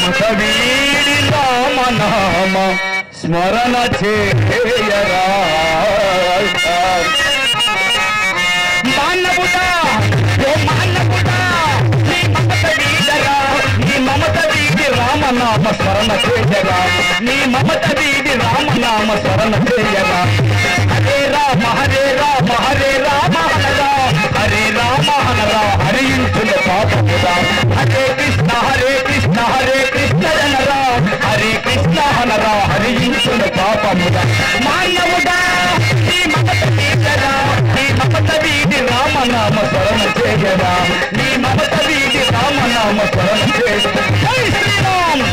మమత వీడి రామనామ స్మరణ చేయరా మానవుడా ఓ మానవుడా నీ మమత వీడరా నీ మమత వీడి రామనామ స్మరణ చేయరా నీ మమత వీడి రామనామ స్మరణ చేయరా హరే రామ హరే రామ హరే రామ హనరా హరే రామ హనరా హరించుల పాపమురా హరే కృష్ణ జనరా హరే కృష్ణ హనరా హరించుల పాపమురా మానవుడా నీ మమత వీడరా నీ మమత వీడి రామనామ స్మరణ చేయరా నీ మమత వీడి రామనామ స్మరణ చేయరా జై శ్రీరామ్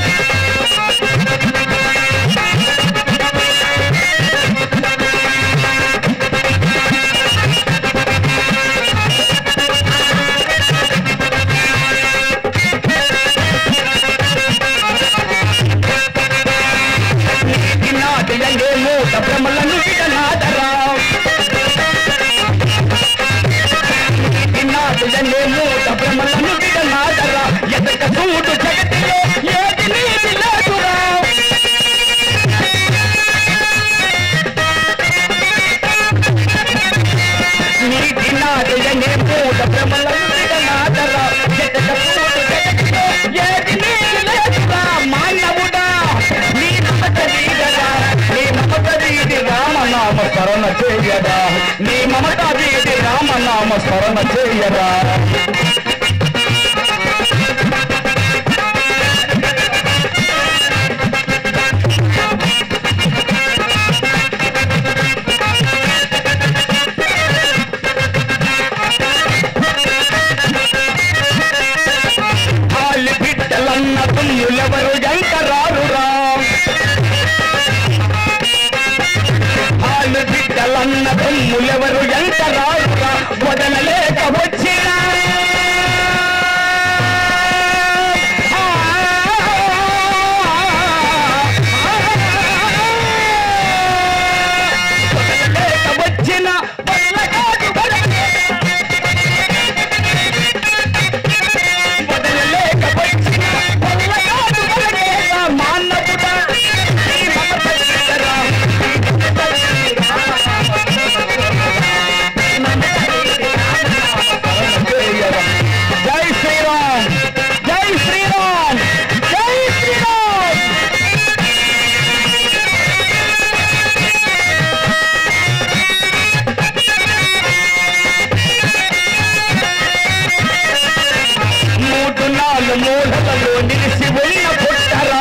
మూట భ్రమలను విడనాదరా మూట భ్రమలను విడనాదరా ఎదక చూడు జగతిలో ఏది నీది లేదురా నీటి నాదయనే మూట భ్రమలను విడనాదరా ఎదక చూడు జగతిలో ఏది నీది లేదురా మానవుడా నీ మమత వీడరా నీ మమత వీడి రామనామ స్మరణ చేయరా నీ మమత వీడి రామనామ స్మరణ చేయరా ఆలి బిడ్డలన్న తుమ్ములెవరు ఎంకరారురా ఆలు బిడ్డలన్న తుమ్ములెవరు ఎంకరారురా వదలలేక వచ్చినా వదలలేక వచ్చిన వదలలేక వచ్చిన మానవుడా నీ మమత వీడరా జై శ్రీరామ్ జై శ్రీరామ్ జై శ్రీరామ్ మూడు నాలుగు మూలలలో నిలిచి ఉన్న పుట్టరా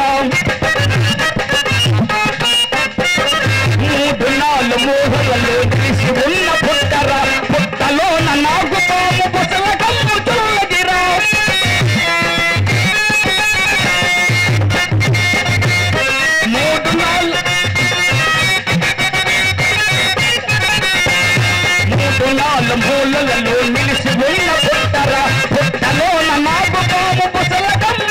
మూడు నాలుగు మూలలలో నిలిచి ఉన్న పుట్టరా పుట్టలో నాకు తాము పుసల కమ్ము తుల్లగిరా మూడు నాలుగు మూలలలో నిలిచి ఉన్న పుట్టరా పుట్టలో నాకు తాము పుసల కమ్ము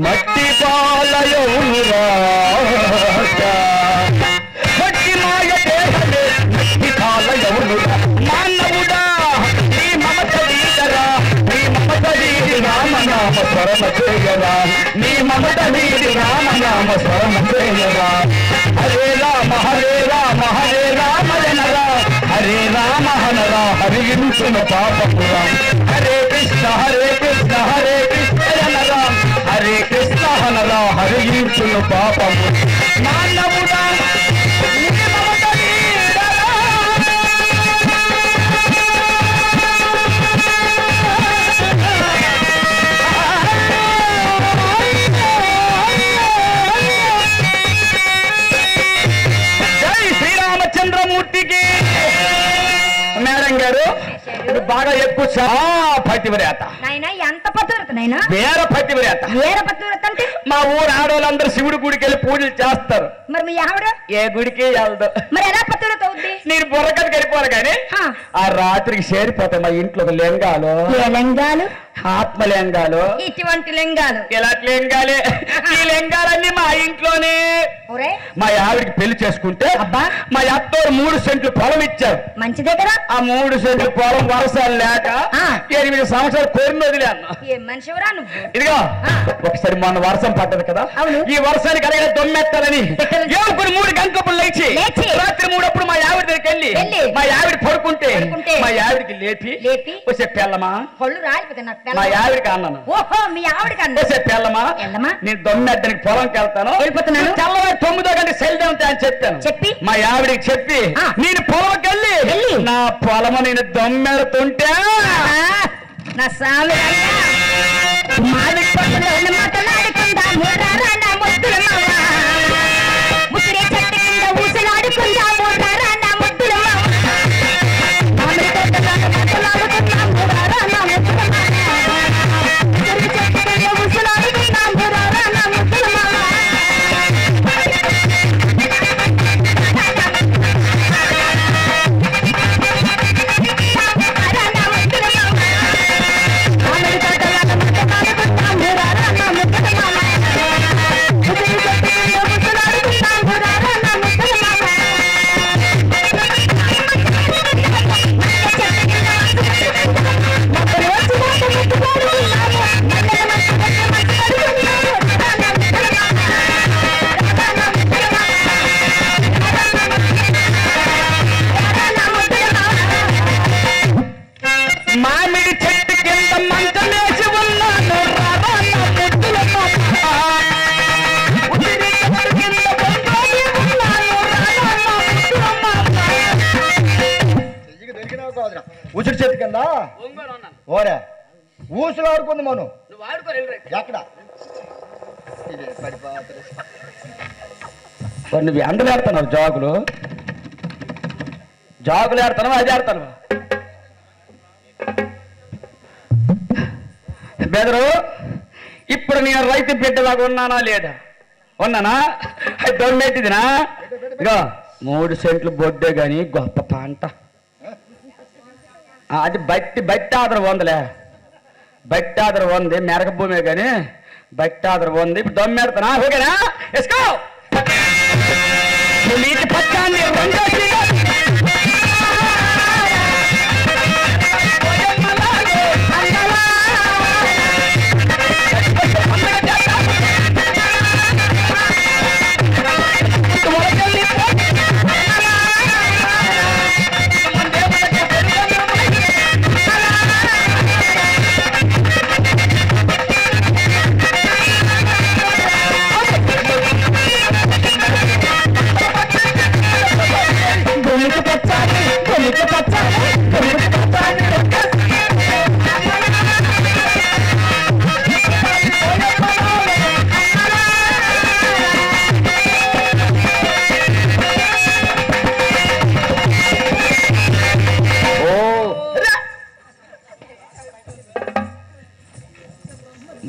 మట్టి పాలయౌనురా మట్టి మాయ దేహమే మట్టి పాలయౌనురా మానవుడా నీ మమత వీడరా నీ మమత వీడి రామనామ స్మరణ చేయరా నీ మమత వీడి రామనామ స్మరణ చేయరా హరే రామ హరే రామ హరే రామ జనరా హరే రామ హనరా హరించున పాపపురా హరే కృష్ణ హరే కృష్ణ జనరా హరే కృష్ణ హనరా హరించున పాపము మానవుడా నీ మమత వీడరా జై శ్రీరామచంద్రమూర్తికి మేడం గారు బాగా ఎక్కువ పతివ్రత ఎంత పతివ్రత నైనా వేర పతివ్రత అంటే మా ఊరు ఆడవాళ్ళందరూ శివుడి గుడికి వెళ్ళి పూజలు చేస్తారు. మరి మీ ఆవిడ ఏ గుడికి వెళ్దు. మరి ఎలా పతివ్రత అవుద్ది? నేను బుర్రకథకి వెళ్ళిపోరు కానీ ఆ రాత్రికి చేరిపోతాయి మా ఇంట్లో ఒక లింగాలు. ఏ లింగాలు? ఆత్మలింగాలు. ఇటువంటి లింగాలు? ఇలాంటి లింగాలే. ఈ లింగాలన్నీ మా ఇంట్లోనే. మా ఆవిడికి పెళ్లి చేసుకుంటే అబ్బా మా అత్తోరు 3 సెంట్లు పొలం ఇచ్చారు. మంచిదే కదా. ఆ 3 సెంట్లు పొలం వర్షాలు లేక 8 సంవత్సరాలు కోరిన వదిలేను. ఏం మనిషివరా నువ్వు? ఇదిగో ఒకసారి మొన్న వర్షం పడ్డది కదా, ఈ వర్షానికి అలాగే దొమ్మెత్తాలని ఏముకుని 3 గంటప్పుడు లేచి రాత్రి 3 మా ఆవిడ దగ్గరికి వెళ్ళి మా ఆవిడ పడుకుంటే మా ఆవిడికి లేపి వచ్చే పెళ్ళమా పళ్ళు రాలిపోతే నాకు మా ఆవిడికి అన్నాను. ఓహో మీ ఆవిడకి అన్నా. వచ్చే పెళ్ళమా నేను దొమ్మెత్తడానికి పొలంకి వెళ్తాను, వెళ్ళిపోతున్నాను, తెల్లవారు 9వ గంటకి సెల్దే ఉంటాయి అని చెప్పాను. చెప్పి మా ఆవిడికి చెప్పి నేను పొలంకి వెళ్ళి నా పొలము నేను దొమ్మెడుతుంటే నా సామి మామిడి పట్టులో మాట్లాడుకుందా ముర్రారా ముద్దుల మామ, ముసిరే చెట్టు కింద ఊసలాడుకుందా ముర్రారా ముద్దుల మామ, మామిడి తోటలో మాట్లాడుకుందా ముర్రారా ముద్దుల మామ, ముసిరే చెట్టు కింద ఊసలాడుకుందా ముర్రారా ముద్దుల మామ. మామిడి చెట్టు కింద మంచమేసి ఉన్నాను ఉసిరి చెట్టు కింద ఓరే ఊసులు ఆడుకుంది మనం. ఎక్కడ నువ్వు ఎండలు ఆడుతున్నావు, జాగులు ఆడుతున్నావు, అది ఆడుతున్నావు. బెదరు ఇప్పుడు నేను రైతు బిడ్డలాగా ఉన్నానా లేదా? ఉన్నానా? అది దొంగెట్టిదినా? ఇగో 3 సెంట్లు బొడ్డే గాని గొప్ప పంట. అది బట్టి ఆదర ఉందిలే, బట్టి ఆదర ఉంది, మెరక భూమే కానీ బట్టి ఆదర ఉంది. ఇప్పుడు దొమ్మెడతానా? ఓకేనా? వేసుకో నీటి పచ్చాన్ని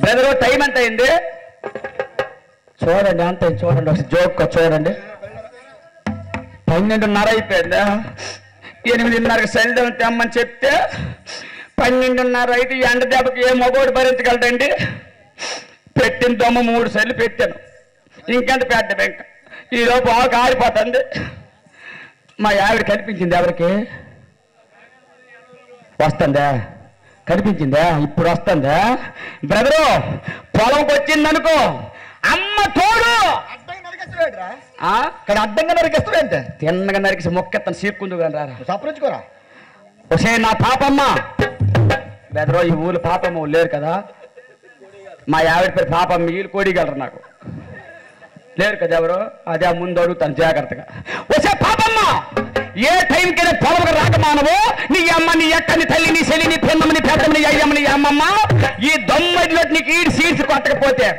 బ్రదరు టైం ఎంత అయింది చూడండి, అంత చూడండి, ఒక జోక్ చూడండి. 12:30 అయిపోయిందా? 8:30కి సెల్దం తెమ్మని చెప్తే 12:30 అయితే ఎండ దెబ్బకి ఏ మగోడు భరించగలడండి? పెట్టిన దొమ్మ 3 సార్లు పెట్టాను, ఇంకెంత పెట్ట ఇంకా ఈలోపు ఆకు ఆరిపోతుంది. మా ఆవిడ కనిపించింది, ఎవరికి వస్తుందా? కనిపించిందా? ఇప్పుడు వస్తుందా? బ్రదరు పొలంకి వచ్చిందనుకో అమ్మ తోడు అడ్డంగా నరికేస్తాడంటే తిన్నగా నరికేసి మొక్కెత్తను సీక్కుందు కానీ రారా సపరించుకోరా. ఒసే నా పాపమ్మ. బెదరో ఈ ఊళ్ళు పాపమ్మ లేరు కదా, మా ఆవిడ పేరు పాపమ్మ, వీళ్ళు కోడిగలరు నాకు లేరు కదా ఎవరు, అదే ముందు అడుగుతాను జాగ్రత్తగా. ఒసే పాపమ్మ, ఏ టైంకైనా పొలంగా రాకమానవు నీ అమ్మ, నీ అక్క, నీ తల్లి, నీ చెల్లి, నీ పెన్నమ్మ, నీ పెద్దమ్మ, నీ అయ్యమ్మ, నీ అమ్మమ్మ ఈ దొమ్మడిలో నీకు ఈడు సీడ్స్ కొట్టకపోతే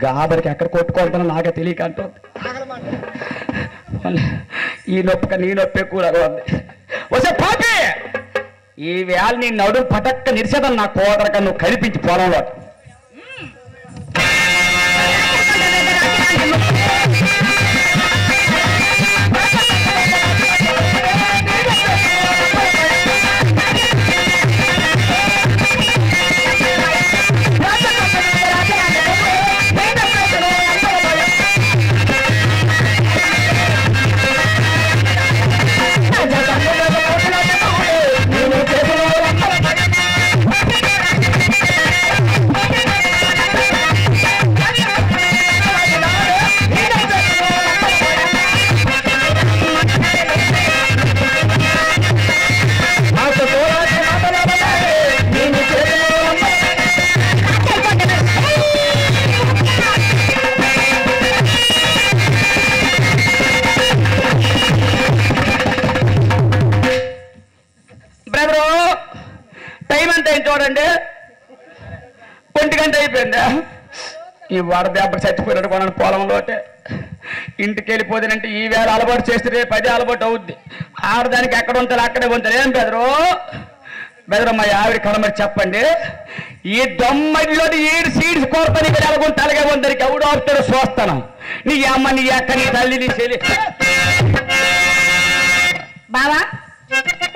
గాబరికి ఎక్కడ కొట్టుకుంటానో నాకే తెలియక అంటుంది. ఈ నొప్పి నీ నొప్పి కూడా ఉంది. వసే పాపి, ఈ వేళ నీ నడు పటక్క నిరిసేదని నా కోదరక నువ్వు కనిపించి పొలంలో ఈ వడదెబ్బ చచ్చిపోయినట్టు కొనని పొలంలోటే ఇంటికి వెళ్ళిపోతానంటే ఈ వేళ అలవాటు చేస్తే రేపు 10 అలవాటు అవుద్ది. ఆడదానికి ఎక్కడ ఉంటారు అక్కడే ఉంటారు. ఏం బెదరు మా ఆవిడ కడ మరి చెప్పండి. ఈ దొమ్మడిలో ఈడు సీడ్స్ కోరపని ఎలాగుంటే అలాగే ఉందరికి ఎవడు ఆపుతాడో చూస్తాను. నీ అమ్మ నీ అక్క నీ తల్లి నీ చెల్లి. బావా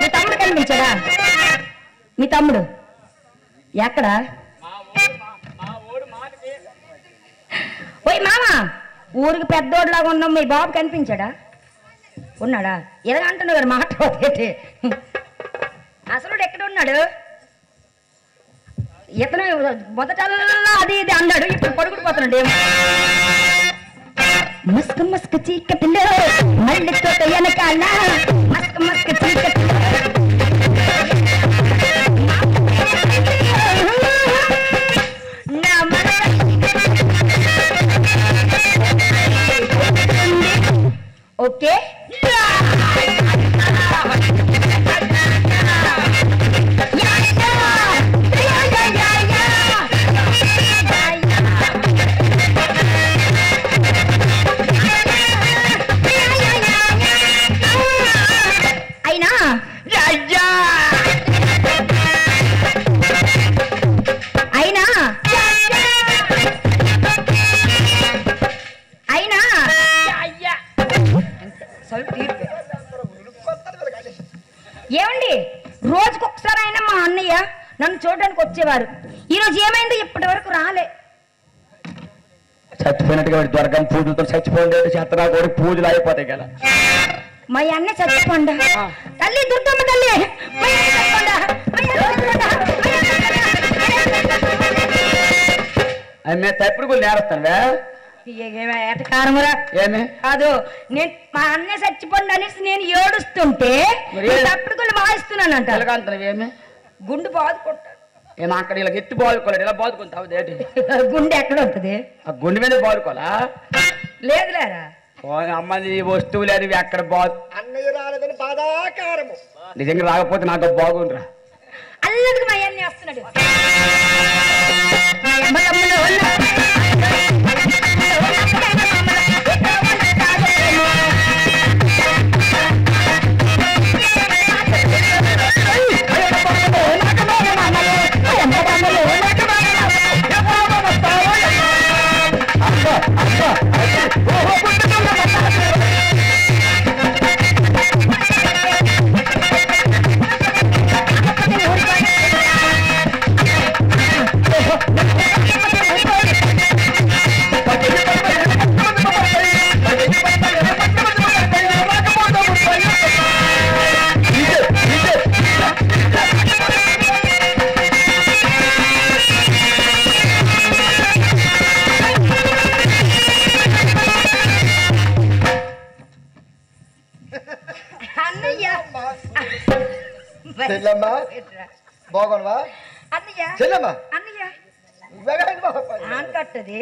మీ తమ్ముడు కనిపించాడా? మీ తమ్ముడు ఎక్కడ? ఓయ్ మామ, ఊరికి పెద్దోడులాగా ఉన్నాం, మీ బాబు కనిపించాడా? ఉన్నాడా? ఎలాగంటున్నావు గారు మాట్లాడేటి? అసలు ఎక్కడ ఉన్నాడు? ఇతను మొదటల్లా అది ఇది అన్నాడు, ఇప్పుడు పడుకుడిపోతున్నాడు. ఏమో మస్క మస్క చీకటిలో మళ్ళీ తోట వెనకాల మస్క మస్క చీకటిలో ఓకే ఏమండి, రోజుకొకసారి అయినా మా అన్నయ్య నన్ను చూడడానికి వచ్చేవారు. ఈరోజు ఏమైందో ఇప్పటి వరకు రాలే. చచ్చిపోయినట్టుగా దుర్గం పూజలతో చచ్చిపోయింది చేతనా కూడా పూజలు అయిపోతాయి కదా. మా అన్న చచ్చిపోండా తల్లి దుర్గమ్మ తల్లి. తప్పుడు కూడా నేరస్తానువే ఏటకారమురా. కాదు, నేను మా అన్న చచ్చిపోండి అనేసి నేను ఏడుస్తుంటే తప్పుడు కూడా వాయిస్తున్నానంట. ఏమి గుండు బాదుకుంటాను. నేను అక్కడ ఇలా ఎత్తి బాదుకోలేడు, ఇలా బాదుకుంటావు. గుండె ఎక్కడ ఉంటుంది? ఆ గుండె మీద బాదుకోవాలా? లేదులేరా అమ్మది వస్తువు లేదు అక్కడ బాదు. అన్నయ్య రాలేదని బాధాకారము. నిజంగా రాకపోతే నాకు బాగుండ్రా. అల్లరికి మా అన్న వస్తున్నాడు. చెల్లెమ్మా బాగున్నావా? అన్నయ్య చెల్లెమ్మా అన్నయ్య అంటది.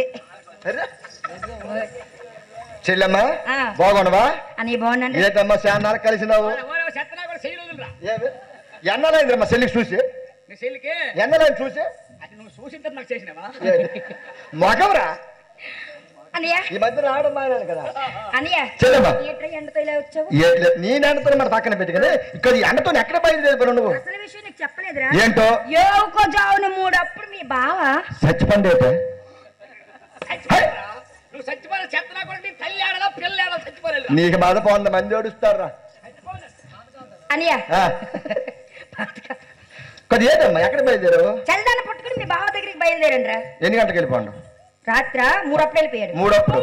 చెల్లెమ్మా బాగున్నావా? అన్నయ్య బాగున్నాను. ఏదమ్మా శానాలు కలిసినావు? ఎన్నలైందమ్మా చెల్లికి చూసి? ఎన్నలైంది చూసి? మగవరా అన్నయ్య ఈ మధ్య రావడం మానేను కదా. అన్నయ్య చెల్లెమ్మా ఎండతో ఇలా వచ్చావు? నేను ఎండతో మరి పక్కన పెట్టి కదా ఇక్కడ ఎండతో ఎక్కడ బయలుదేరిపోయావు నువ్వు? అసలు విషయం నీకు చెప్పలేదురా. ఏంటో యోకో జావున మూడప్పుడు మీ బావ చచ్చిపోండి. నీకు బాధ పోంది, మంది ఏడుస్తారా? అన్నయ్య కొద్ది ఏదమ్మా ఎక్కడ బయలుదేరావు? చల్దాన్ని పట్టుకుని మీ బావ దగ్గరికి బయలుదేరండి రా. ఎన్ని గంటలకు వెళ్ళిపోండు? రాత్ర మూడప్పుడు వెళ్ళిపోయాడు. మూడప్పుడు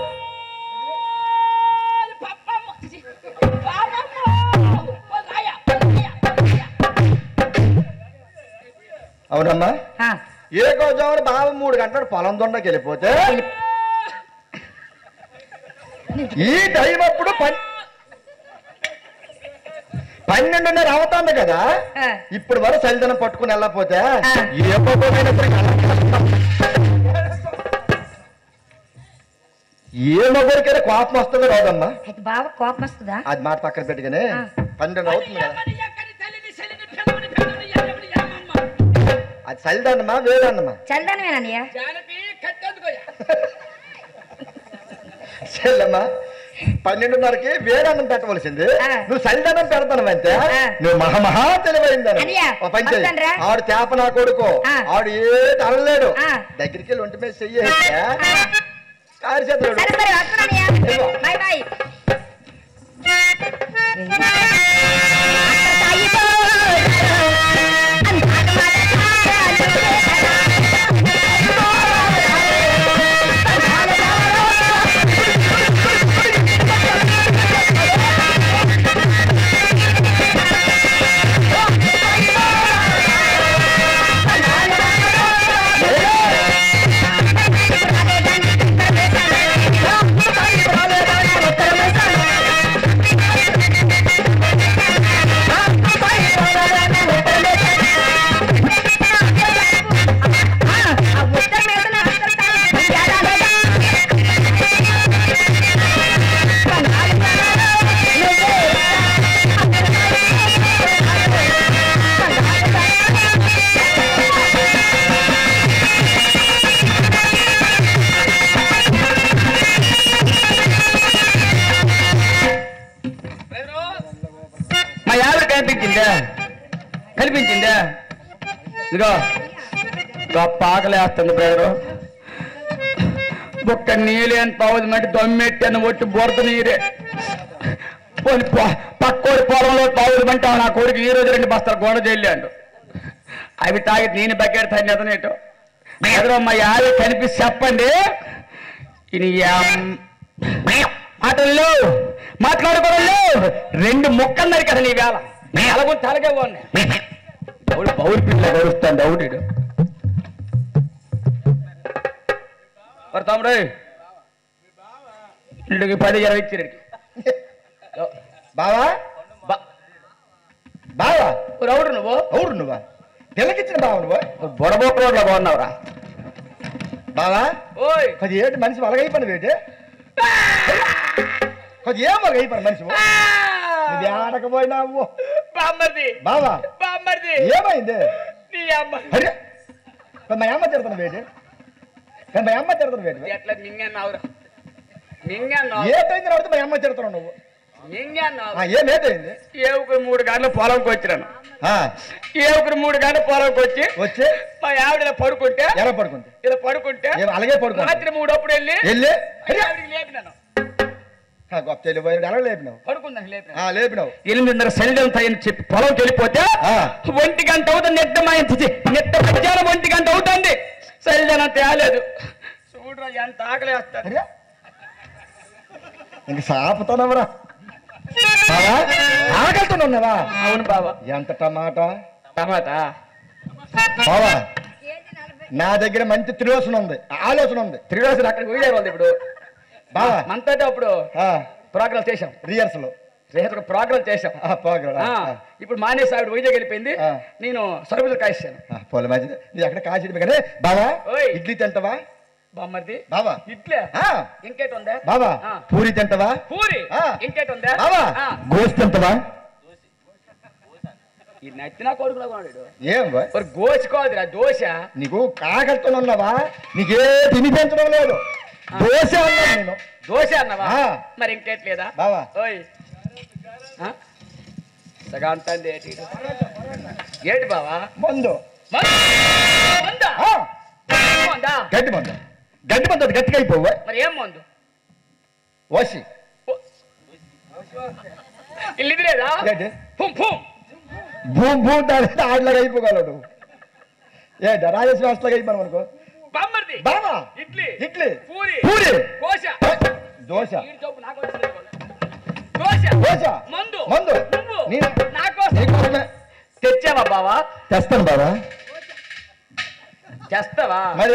అవునమ్మా. ఏ కోజామని బావ 3 గంటలు పొలం దొండకి వెళ్ళిపోతే ఈ టైం అప్పుడు 12:30 అవుతుంది కదా. ఇప్పుడు వరకు చలిదనం పట్టుకుని వెళ్ళకపోతే ఏ మగరికైనా కోపం వస్తుందో రాదమ్మా? బాగా కోపం వస్తుందా? అది మాట పక్కన పెట్టుకుని 12 అవుతుంది కదా. అది చలిదన్నమా వేదన్నమా? చలిదనమేనయ్యా. చెల్లమ్మా 12:30కి వేడన్నం పెట్టవలసింది నువ్వు చలిదనం పెడతాను అంతే నువ్వు మహా తెలివైందని ఆడు చేప నా కొడుకు ఆడు ఏది అనలేడు దగ్గరికి వెళ్ళి ఒంటి మీద చెయ్యి కారు చేతులు కనిపించిందా ఇదిగో గొప్ప ఆకలేస్తుంది బ్రదరు ఒక్క నీళ్ళని పావుది మట్టి దొమ్మెట్టాను ఒట్టి బురద నీరే పక్కోడి పొలంలో పావులు మంటే నా కొడుకు ఈ రోజు 2 బస్తాలు గోడ చెల్లాడు అవి తాగి నేను బకెట్ తన్నేతనేటో ఎదురో మా యావి కనిపిస్తే చెప్పండి ఇది మాటల్లో మాట్లాడుకోవడంలో 2 ముక్కలు నరికదా నీ వేళ అలాగో తలగే ఉన్నాయి బౌరు పిల్ల గౌరుస్తాను దౌడు తమ్ముడు ఇంటికి 10-20 ఇచ్చారు బావా బావా ఎవరు నువ్వా తెలకిచ్చిన బావ నువ్వు బొడబోక రోడ్లో బాగున్నావురా బావా ఓయ్ కొద్ది ఏంటి మనిషి వలగైపోయిన వేటి కొద్ది ఏం వలగైపోయిన మనిషి నువ్వు ఆడకపోయినావు బావా ఏమైంది అరే మా అమ్మ తిడతాను వేటి మా అమ్మ తిడతాను వేటి ఎట్లా మింగన్నావురా ఏటైంది అడిగితే మా అమ్మ తిడతాను నువ్వు ఏమేటైంది ఏవుకు 3 గంటల పొలంకి వచ్చినాను ఏవుకు 3 గంటల పొలంకి వచ్చి మా ఆవిడ ఇలా పడుకుంటే ఇలా పడుకుంటే అలాగే పడుకో రాత్రి 3 అప్పుడు వెళ్ళి లేపినాను గొప్ప వెళ్ళిపోయాడు ఎలా లేపినావు పడుకుందాం లేపినావు 8:30 సెల్లంత అని చెప్పి పొలంకి వెళ్ళిపోతే 1 గంట అవుతుంది నెట్ట మధ్యాహ్నం 1 గంట అవుతుంది సెల్జనం తేలేదు చూడరా ఎంత ఆకలి వేస్తారు ఇంక సాపుతానవరా ఆకలితోనున్నావా అవును బాబా ఎంత టమాటా బావా నా దగ్గర మంచి ఆలోచన ఉంది త్రిలోచన అక్కడికి పోయేవాళ్ళు ఇప్పుడు బావా మనతో అప్పుడు ప్రోగ్రామ్ చేశాం రిహర్సల్ ప్రోగ్రామ్ చేశాం ఇప్పుడు మానేసి ఆవిడ వైజాగ్ వెళ్ళిపోయింది నేను సరుకులు కాయిస్తాను పోలే మంచిది నీ ఎక్కడ కాల్చి కానీ బావా ఇడ్లీ తింటావా బామ్మర్ది బావా ఇడ్లీ ఇంకేటి ఉందా బావా పూరి తింటావా పూరి ఇంకేటి ఉందా బావా గోష్ తింటావా ఈ నచ్చిన కొడుకులా కొన్నాడు ఏం గోచుకోదురా దోశ నీకు కాకలతో ఉన్నావా నీకే తినిపించడం లేదు దోశ అన్నా నేను దోశ అన్నావా మరి ఇంకేట్లేదా బావా ఓయ్ సగాంతండి ఏంటి బావా మందు గడ్డి మందు అది గట్టిగా అయిపోవా మరి ఏం మందు ఓసి ఇల్లుదిలేదా భూమ్ భూమ్ దాని ఆడలాగా అయిపోగలడు రాజేష్ వాస్తలాగా అయిపోయాను అనుకో బావా ఇడ్లీ పూరి దోశ మందు తెచ్చావా బావా తెస్తాను బావా చేస్తావా మరి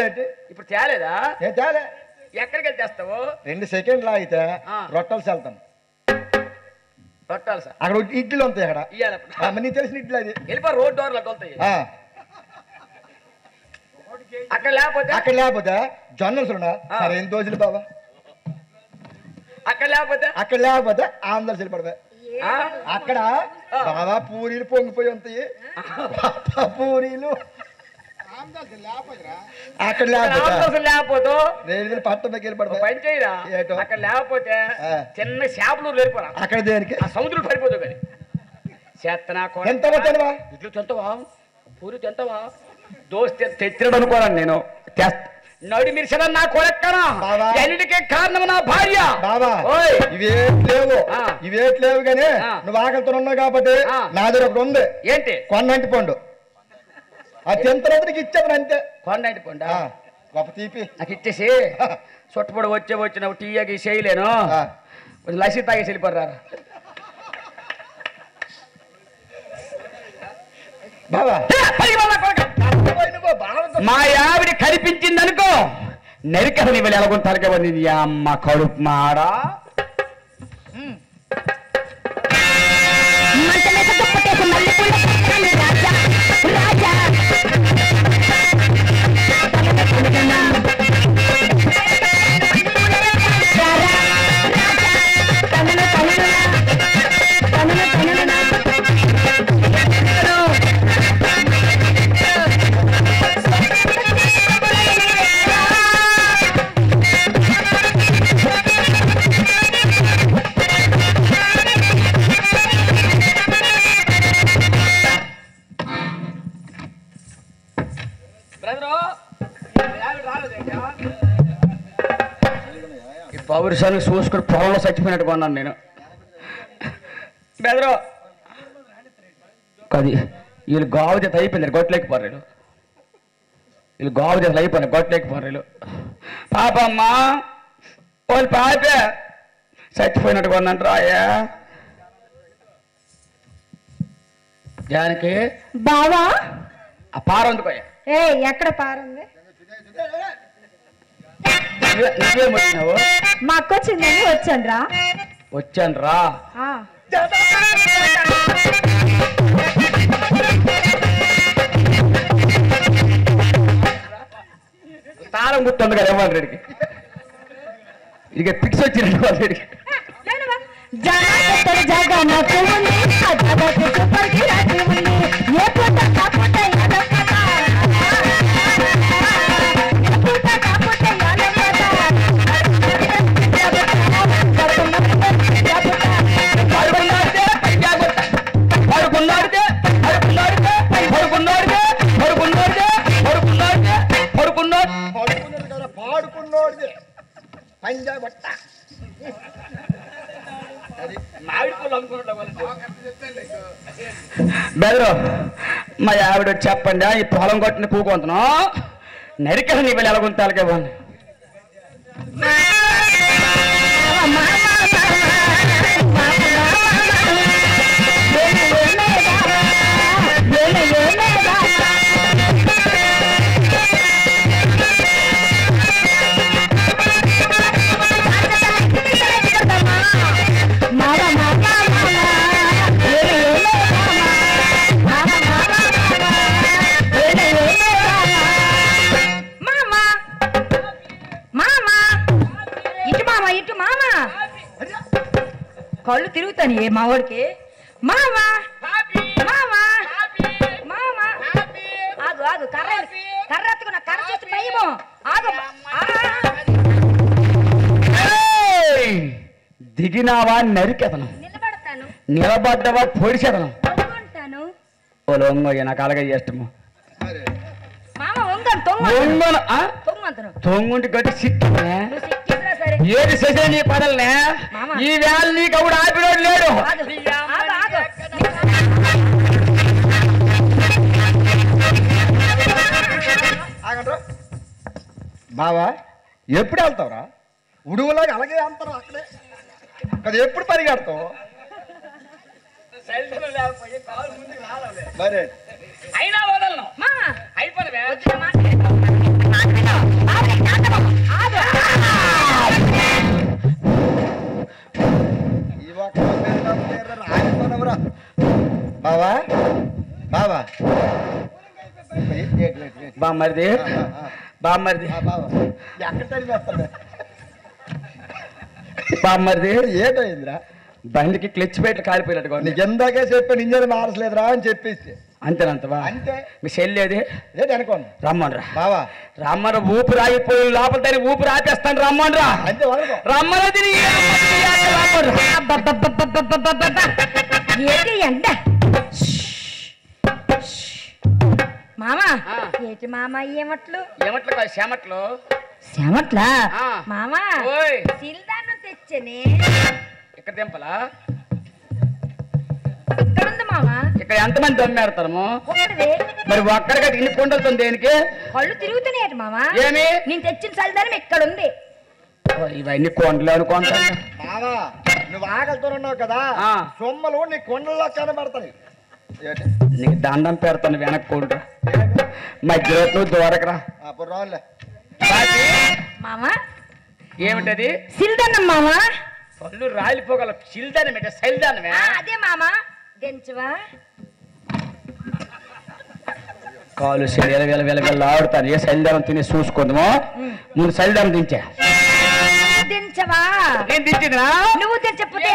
ఇప్పుడు తేలేదా తేలే ఎక్కడికి వెళ్ళి తెస్తావు 2 సెకండ్లు అయితే రొట్టెలు వెళ్తాను రొట్టెలు సార్ అక్కడ ఇడ్లీలు ఉంటాయి అక్కడ నీకు తెలిసిన ఇడ్లీ అది వెళ్ళిపో రోడ్ డోర్లు వెళ్తాయి అక్కడ లేకపోతే జొన్నలు సరే ఎన్ని రోజులు బావా అక్కడ లేకపోతే ఆంధ్ర వెళ్ళిపడవే అక్కడ బావా పూరీలు పొంగిపోయి ఉంటాయి పూరీలు అక్కడ లేకపోతే పట్టణకి వెళ్ళి పని చేయరా అక్కడ లేకపోతే చిన్న చేపలు లేకపోరా అక్కడ దేనికి ఆ సముద్రం పడిపోతావు కానీ చేతనా ఇట్లు తింటావా పూరి తింటావా దోస్తు తెచ్చినాడు అనుకోరాను నేను నడి మిరిసిన నా కొరక్కనా ఎన్నిటికే కారణం నా భార్య బాబా ఇవేట్ లేవు కానీ నువ్వు ఆకలితో ఉన్నావు కాబట్టి నా దగ్గర ఒకటి ఉంది ఏంటి కొండంటి పండు ఆ తింతకి ఇచ్చాను అంతే కొండంటి పండు గొప్ప తీపి నాకు ఇచ్చేసి చుట్టపడి వచ్చిన టీయాకి చేయలేను కొంచెం లసి తాగేసి వెళ్ళిపోరారు మా ఆవిడ కనిపించిందనుకో నరికని వెళ్ళి ఎలాగొంటారు కదండి అమ్మ కడుపు మాడా పౌరుషాన్ని చూసుకుని పొలంలో చచ్చిపోయినట్టు కొన్నాను నేను బెదరు అది వీళ్ళు గావు చేత అయిపోయింది గొట్టలేకపోయారు వీళ్ళు గావు చేత అయిపోయినారు గొట్టలేకపోయారు పాపమ్మా వాళ్ళు పాపే చచ్చిపోయినట్టు కొన్నాను రాయా జానకి బావా ఆ పారందుకోయా ఎక్కడ పారుంది నువ్వేం వచ్చినావు మా అక్క వచ్చిందని వచ్చాను రా వచ్చాను రా తాళం గుర్తుంది కదా ఇవ్వాలి రెడ్డికి ఇక ఫిక్స్ వచ్చినట్టు వాళ్ళ రెడ్డికి బెదరు మా ఆవిడ చెప్పండి ఈ పొలం కొట్టిన పూకొంతను నరికలు నీ వెళ్ళి ఎలాగుంటాలకే బాగుంది కళ్ళు తిరుగుతాను ఏ మావాడికి మావా మావా మామా ఆగు ఆగు కర్ర ఎత్తుకున్నా కర్ర చూసి భయము ఆగు దిగినావా నరికెతను నిలబడతాను నిలబడ్డవా పొడిచెదను ఓ లొంగయ్య నాకు అలాగే ఇష్టము తొంగుంటి గట్టి సిక్కి ఏది చేసే నీ పదల్నే ఈ వేళ నీకు అప్పుడు ఆపినోడు లేడు బావా ఎప్పుడు వెళ్తావురా ఉడుగులాగా అలాగే వెళ్తారు అక్కడే అది ఎప్పుడు పరిగెడతావు మరి అయినా వదలను అయిపోయిన బావా బావా బామ్మరిది బామ్మరిది ఎక్కడ తరివేస్తాడు బామ్మరిది ఏటైందిరా బండికి క్లచ్ పెట్టి కాలిపోయినట్టుగా నీకు ఎందాకే చెప్పాను ఇంజన్ మారసలేదురా అని చెప్పేసి అంతేనంతవా? అంతే. మీ చెల్లేది లేదు అనుకోండి. రమ్మనరా బావా, రమ్మను. ఊపిరి ఆగిపోయి లోపల దాన్ని ఊపిరి ఆపేస్తాను. రమ్మనరా అంతే వరకు రమ్మనది. ఏంటి ఎండ మామా? ఏంటి మామ ఏమట్లు? ఏమట్లు కాదు, శమట్లు. శమట్లా మామా? ఓయ్ సిల్దానం తెచ్చని ఇక్కడ దింపలా? ఇక్కడ ఉంది మామా. ఇక్కడ ఎంతమంది దమ్మేడతాము? ఒక్కడిది. మరి ఒక్కడిగా ఇన్ని కొండలుతుంది దేనికి? కళ్ళు తిరుగుతున్నాయి మామా. ఏమి? నేను తెచ్చిన చలిదానం ఇక్కడ ఉంది. ఇవన్నీ కొండలు అనుకుంటాను. బావా, నువ్వు ఆకలితో ఉన్నావు కదా, సొమ్మలు నీ కొండల్లో కనబడతాయి. నీకు దండం పెడతాను వెనక్కుంటా. మధ్యలో నువ్వు దూరకరా. అప్పుడు రావులే మామా. ఏమిటది? సిల్దన్నం మామా. పళ్ళు రాలిపోగల సిల్దానం అంటే సైల్దానమే. అదే మామా. దించవా? కాలు వెల ఆడుతాను. ఏ సైల్దానం తిని చూసుకుందాము. ముందు సైల్దానం దించా. దించవా? నేను దించినా? నువ్వు తెచ్చకపోతే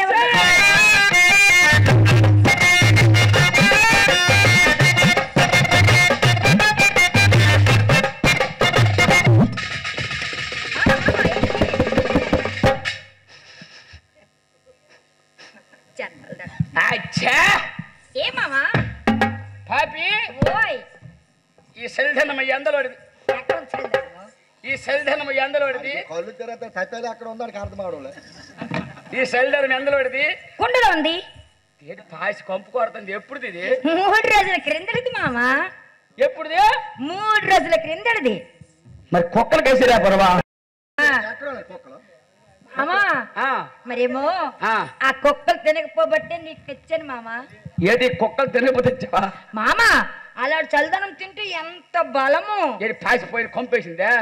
ఏ మామా? పాపి ఓయ్ ఈ సెల్ధనం ఎందలోడిది. ఈ సెల్ధనం ఎందలోడిది. కళ్ళు తిరగతే సత్యాలు అక్కడ ఉందని అర్థం అవడం. ఈ సెల్ధనం ఎందలోడిది. కుండలో ఉంది. ఏంటి పాసి కంపు కొడుతుంది. ఎప్పుడుది ఇది? 3 రోజుల క్రిందడిది మామా. ఎప్పుడుది? 3 రోజుల క్రిందడిది. మరి కుక్కలు కేసిరా పర్వా? మామా మరేమో ఆ కుక్కలు తినకపోబట్టే నీకు తెచ్చాను మామా. ఏంటి కుక్కలు తినకపోతే తెచ్చావా? మామా అలాంటి చల్దనం తింటే ఎంత బలము. ఏంటి పాసిపోయిన కొంపేసిందే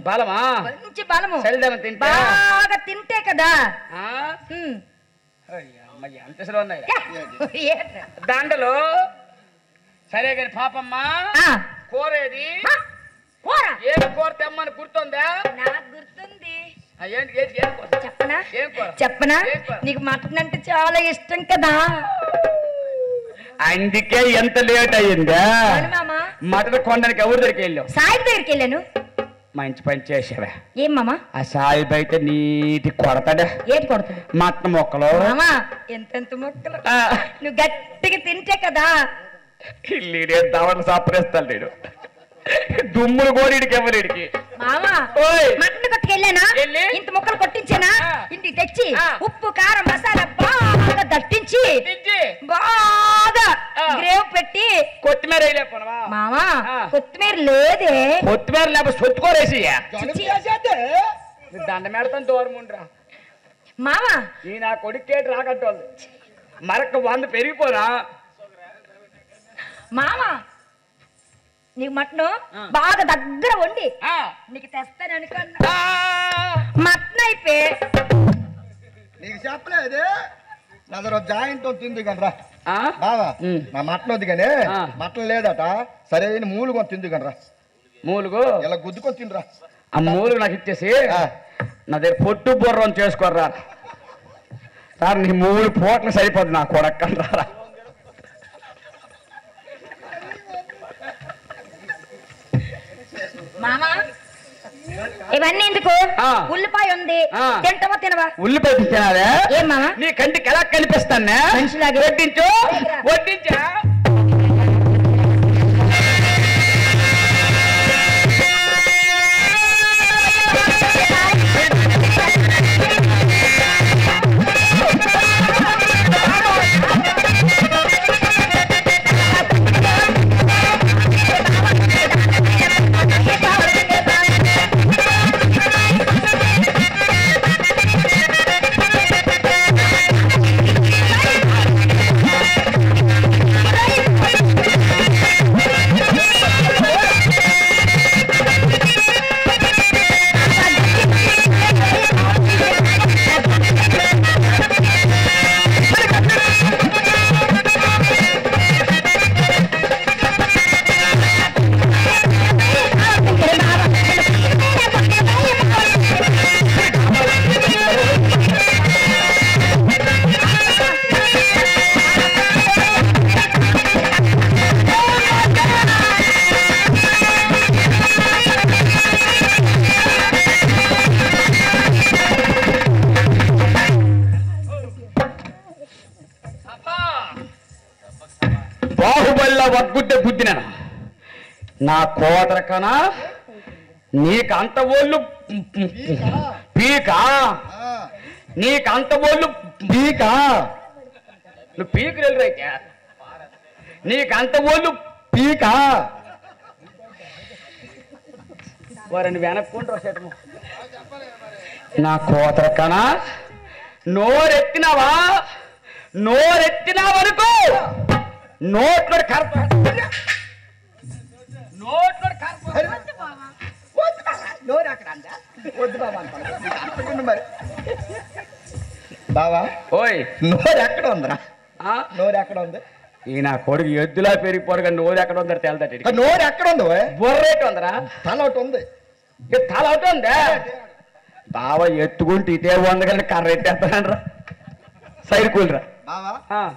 బలమా? మంచి బలము. చల్దనం తింటే బాగా తింటే కదా. ఎంత అసలు ఉన్నాయి దండలు. సరే గాని పాపమ్మా, కూరేది? ఏం కూర తెమ్మని గుర్తుందా? నాకు గుర్తుంది. చెప్పనా? చెప్పనా? నీకు మటన్ అంటే చాలా ఇష్టం కదా. అందుకే ఎంత లేట్ అయ్యిందా? మటన్ కొనడానికి ఎవరి దగ్గరికి వెళ్ళావు? సాయి దగ్గరికి వెళ్ళాను. మంచి పని చేసావా? ఏం మామా? ఆ సాయి అయితే నీటి కొడతాడా? ఏంటి కొడతాడు? మటన్ మొక్కలు. మామా ఎంతెంత మొక్కలు. నువ్వు గట్టిగా తింటే కదా. నేను దవడ సపరేస్తాను. నేను దుమ్ములు కోడికి ఎవరికి మామా మటన్ కొట్టుకెళ్ళానా? ఇంత ముక్కలు కొట్టించానా? ఇంటికి తెచ్చి ఉప్పు కారం మసాలా బాగా దట్టించి బాగా గ్రేవ్ పెట్టి కొత్తిమీర మామా. కొత్తిమీర లేదే. కొత్తిమీర లేకపోతే సొత్తుకోరేసి దండ మేడతాను దూరముండ్రా మామా. ఈ నా కొడుకేటి రాకట్టోళ్ళు మరొక 100 పెరిగిపోరా మామా. నీకు మటను బాగా దగ్గర వండి నీకు తెస్తాను అనుకున్నా. మటన్ అయిపోయి నీకు చెప్పలేదు. నా దగ్గర జాయింట్ తింది కనరా బావా. నా మటన్ వద్దు కానీ మటన్ లేదట. సరైన మూలుగు తింది కనరా. మూలుగు ఇలా గుద్దుకొని తిండ్రా. ఆ మూలుగు నాకు ఇచ్చేసి నా దగ్గర పొట్టు బుర్రం చేసుకోర్రా సార్. నీ 3 పూటలు సరిపోద్ది నా కొడక్కరా. మామా ఇవన్నీ ఎందుకు? ఉల్లిపాయ ఉంది, తింటావా తినవా? ఉల్లిపాయ తినాలా? ఏం మామా? నీ కంటికి ఎలా కనిపిస్తాను? మనిషిలాగా వడ్డించు వడ్డించా. బాహుబలిలో వగ్గుడ్డే బుద్ధిన నా కోతరకనా నీకంత ఒళ్ళు పీక నీకంత ఒళ్ళు పీక నువ్వు పీకు వెళ్ళరైతే నీకంత ఒళ్ళు పీక వారిని వెనక్కుంటారు సేటము నా కోతరకనా నోరెత్తినావనుకో నోట్లో బావా ఓయ్ నోరు ఎక్కడ ఉందిరా నోరు ఎక్కడ ఉంది ఈ నా కొడుకు ఎద్దులా పెరిగిపోరు కానీ నోరు ఎక్కడ ఉందర తేల్తాడు నోరు ఎక్కడ ఉంది బొర్రేట్ ఉందరా తల ఒకటి ఉంది తల ఒకటి ఉందా బావ ఎత్తుకుంటే ఇటే వందగంటే కర్ర ఎట్టేస్తానరా సైకిల్ రా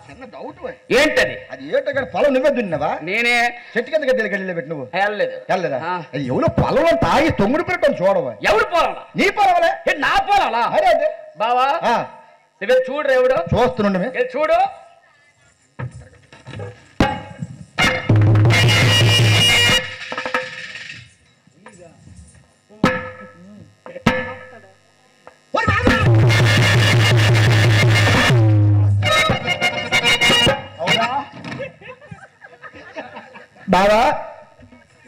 చిన్న డౌట్ ఏంటది అది ఏంటో కానీ పొలం నువ్వే దున్నావా నేనే చెట్టు కింద గడ్డలు గడ్డలు పెట్టి నువ్వు వెళ్ళలేదా అది ఎవరో పొలంలో తాగి తొంగుడు పెట్టుకొని చూడవా ఎవడు పోవాలా నీ పొలవలే నా పోవాలా అదే అదే బావా నువ్వే చూడరా ఎవడు చూస్తుండే చూడు బావా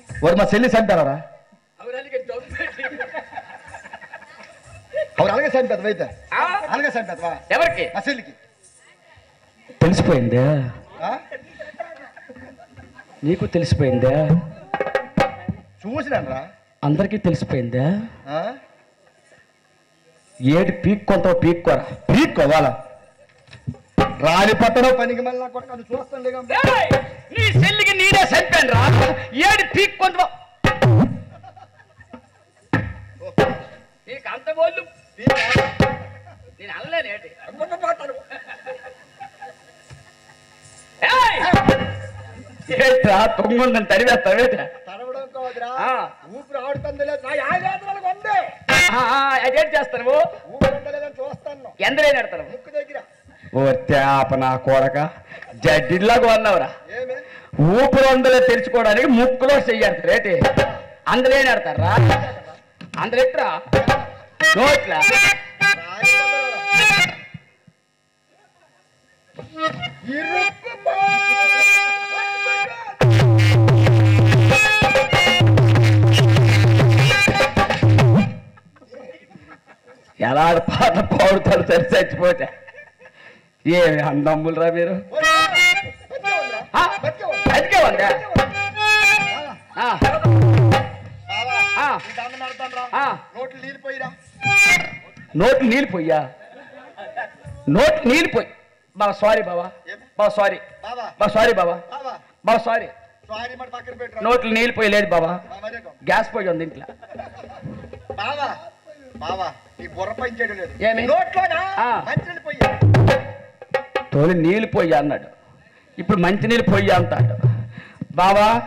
వారు మా చెల్లి చంపారా ಅವ್ರು అలాగే చంపేది అయితే అలాగే చంపేదవా ఎవరికి మా చెల్లికి తెలిసిపోయిందా నీకు తెలిసిపోయిందా చూసినానరా అందరికీ తెలిసిపోయిందా ఏడు పీక్కొంటావు పీక్కోరా పీక్కోవాలా రాని పట్టడం పనికి మళ్ళీ కొడుకు అది చూస్తాను నీ చెల్లికి నీడే చంపాను రా ఏడు పీక్కొంటావు నీకు అంత బోళ్ళు నేను అనలేనేటి ఏంట్రా తొంగుందని తడివేస్తావేట తడవడం కాదురా ఊపిరి ఆడుతుందిలే అదేంటి చేస్తాను ఊపిరి ఉండలేదని చూస్తాను ఎందరైనా ఆడతాను ముక్కు దగ్గర ఓ తేప నా కొడక జడ్డిలాగా అన్నావురా ఊపిరి వందలో తెరుచుకోవడానికి ముక్కులో చెయ్యారు రేటి అందులో ఏం ఆడతారా అందరు ఎట్రా నోట్లా ఎలా పాట పాడుతాడు సరి చచ్చిపోతే ఏమి అందమ్ములరా మీరు బతికే ఉందా నోట్లు నీళ్ళు పోయ్యా నోట్లు నీళ్ళు పోయి బాబా సారీ బాబా బాబా సారీ బాబా సారీ బాబా బాబా సారీ నోట్లు నీళ్ళు పోయి లేదు బాబా గ్యాస్ పోయి ఉంది ఇంట్లో తోలి నీళ్ళు పోయ్యా అన్నాడు ఇప్పుడు మంచి నీళ్ళు పొయ్యా అంటాడు బాబా